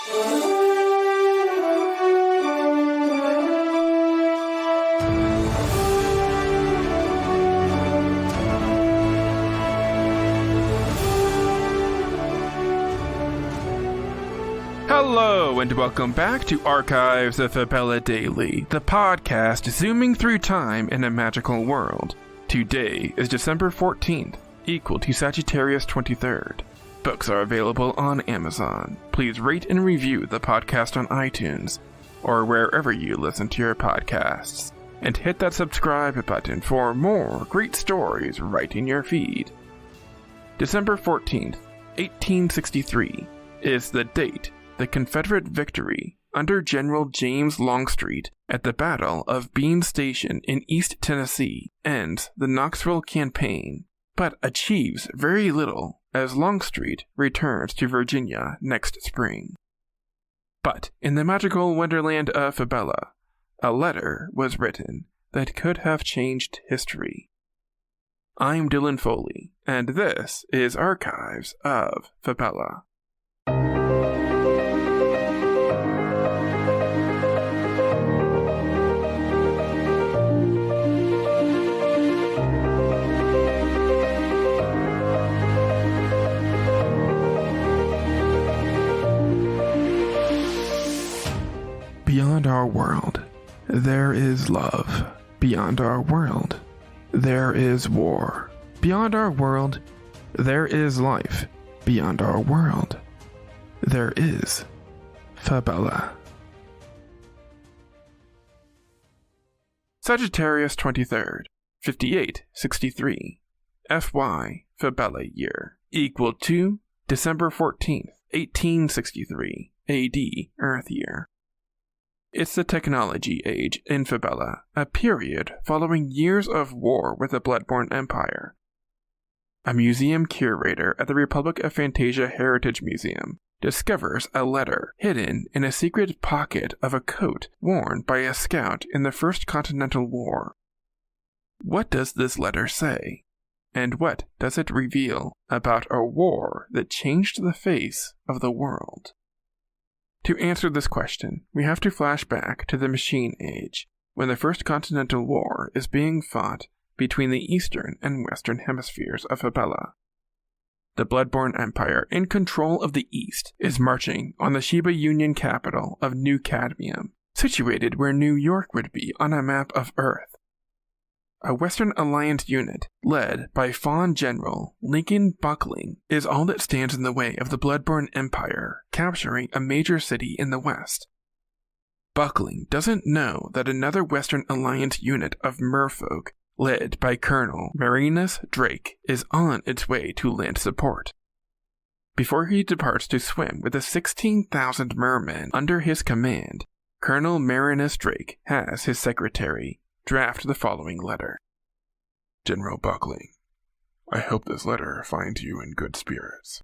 Hello, and welcome back to Archives of Fabella Daily, the podcast zooming through time in a magical world. Today is December 14th, equal to Sagittarius 23rd. Books are available on Amazon. Please rate and review the podcast on iTunes, or wherever you listen to your podcasts. And hit that subscribe button for more great stories right in your feed. December 14th, 1863, is the date the Confederate victory under General James Longstreet at the Battle of Bean Station in East Tennessee ends the Knoxville campaign, but achieves very little as Longstreet returns to Virginia next spring. But in the magical wonderland of Fabella, a letter was written that could have changed history. I'm Dylan Foley, and this is Archives of Fabella. Beyond our world, there is love. Beyond our world, there is war. Beyond our world, there is life. Beyond our world, there is Fabella. Sagittarius 23rd, 5863, FY Fabella year, equal to December 14th, 1863, AD Earth year. It's the technology age in Fabella, a period following years of war with the Bloodborne Empire. A museum curator at the Republic of Fantasia Heritage Museum discovers a letter hidden in a secret pocket of a coat worn by a scout in the First Continental War. What does this letter say? And what does it reveal about a war that changed the face of the world? To answer this question, we have to flash back to the Machine Age, when the First Continental War is being fought between the eastern and western hemispheres of Fabella. The Bloodborne Empire, in control of the East, is marching on the Shiba Union capital of New Cadmium, situated where New York would be on a map of Earth. A Western Alliance unit, led by Fawn General Lincoln Buckling, is all that stands in the way of the Bloodborne Empire capturing a major city in the west. Buckling doesn't know that another Western Alliance unit of merfolk, led by Colonel Marinus Drake, is on its way to lend support. Before he departs to swim with the 16,000 mermen under his command, Colonel Marinus Drake has his secretary draft the following letter. General Buckling, I hope this letter finds you in good spirits.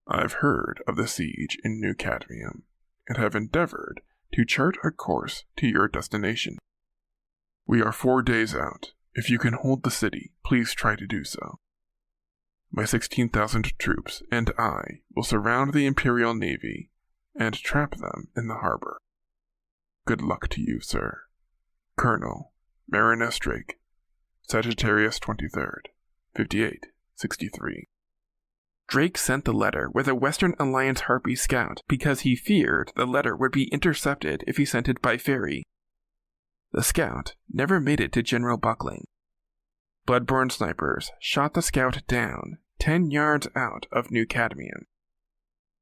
I've heard of the siege in New Cadmium, and have endeavored to chart a course to your destination. We are 4 days out. If you can hold the city, please try to do so. My 16,000 troops and I will surround the Imperial Navy and trap them in the harbor. Good luck to you, sir. Colonel Marinus Drake, Sagittarius 23rd, 5863. Drake sent the letter with a Western Alliance Harpy scout because he feared the letter would be intercepted if he sent it by ferry. The scout never made it to General Buckling. Bloodborne snipers shot the scout down 10 yards out of New Cadmium.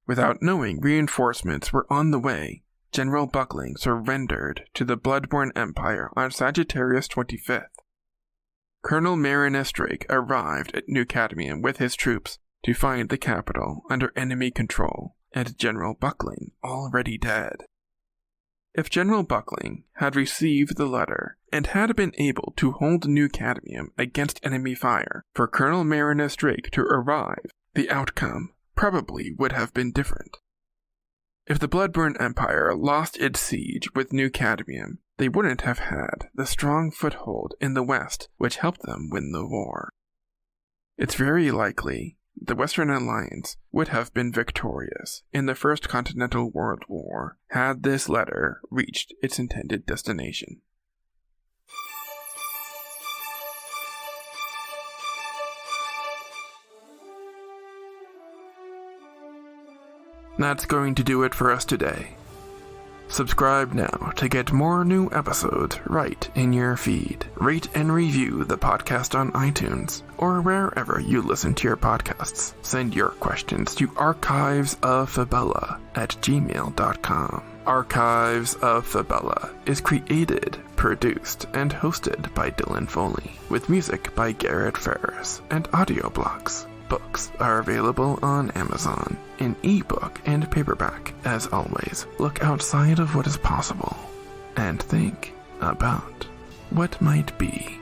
Without knowing reinforcements were on the way, General Buckling surrendered to the Bloodborne Empire on Sagittarius 25th. Colonel Marinus Drake arrived at New Cadmium with his troops to find the capital under enemy control, and General Buckling already dead. If General Buckling had received the letter and had been able to hold New Cadmium against enemy fire for Colonel Marinus Drake to arrive, the outcome probably would have been different. If the Bloodborne Empire lost its siege with New Cadmium, they wouldn't have had the strong foothold in the west which helped them win the war. It's very likely the Western Alliance would have been victorious in the First Continental World War had this letter reached its intended destination. That's going to do it for us today. Subscribe now to get more new episodes right in your feed. Rate and review the podcast on iTunes or wherever you listen to your podcasts. Send your questions to archivesoffabella@gmail.com. Archives of Fabella is created, produced, and hosted by Dylan Foley, with music by Garrett Ferris and audio blocks. Books are available on Amazon in ebook and paperback. As always, look outside of what is possible and think about what might be.